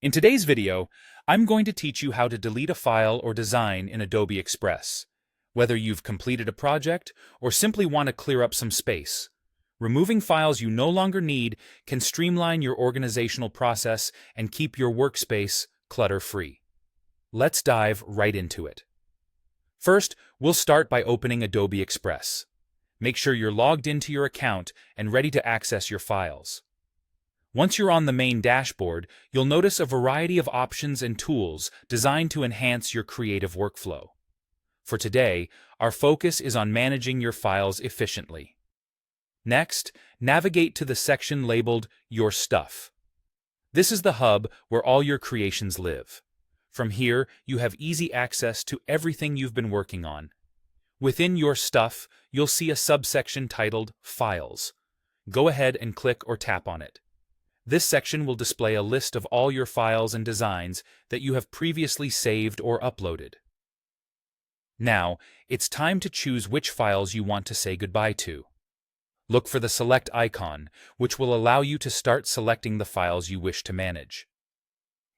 In today's video, I'm going to teach you how to delete a file or design in Adobe Express. Whether you've completed a project or simply want to clear up some space, removing files you no longer need can streamline your organizational process and keep your workspace clutter-free. Let's dive right into it. First, we'll start by opening Adobe Express. Make sure you're logged into your account and ready to access your files. Once you're on the main dashboard, you'll notice a variety of options and tools designed to enhance your creative workflow. For today, our focus is on managing your files efficiently. Next, navigate to the section labeled Your Stuff. This is the hub where all your creations live. From here, you have easy access to everything you've been working on. Within Your Stuff, you'll see a subsection titled Files. Go ahead and click or tap on it. This section will display a list of all your files and designs that you have previously saved or uploaded. Now, it's time to choose which files you want to say goodbye to. Look for the Select icon, which will allow you to start selecting the files you wish to manage.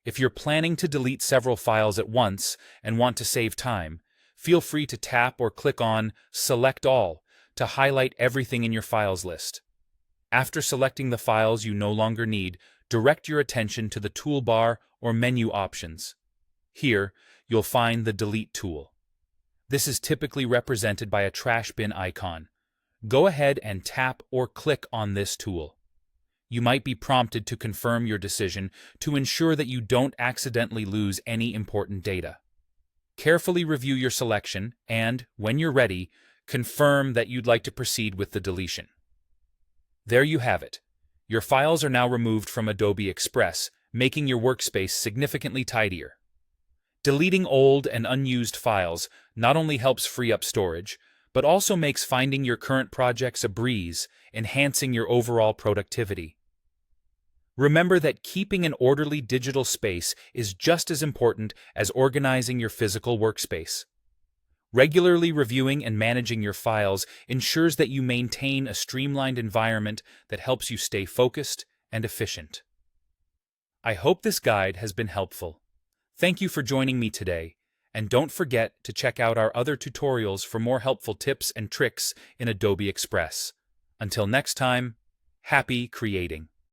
If you're planning to delete several files at once and want to save time, feel free to tap or click on Select All to highlight everything in your files list. After selecting the files you no longer need, direct your attention to the toolbar or menu options. Here, you'll find the Delete tool. This is typically represented by a trash bin icon. Go ahead and tap or click on this tool. You might be prompted to confirm your decision to ensure that you don't accidentally lose any important data. Carefully review your selection and, when you're ready, confirm that you'd like to proceed with the deletion. There you have it. Your files are now removed from Adobe Express, making your workspace significantly tidier. Deleting old and unused files not only helps free up storage, but also makes finding your current projects a breeze, enhancing your overall productivity. Remember that keeping an orderly digital space is just as important as organizing your physical workspace. Regularly reviewing and managing your files ensures that you maintain a streamlined environment that helps you stay focused and efficient. I hope this guide has been helpful. Thank you for joining me today, and don't forget to check out our other tutorials for more helpful tips and tricks in Adobe Express. Until next time, happy creating!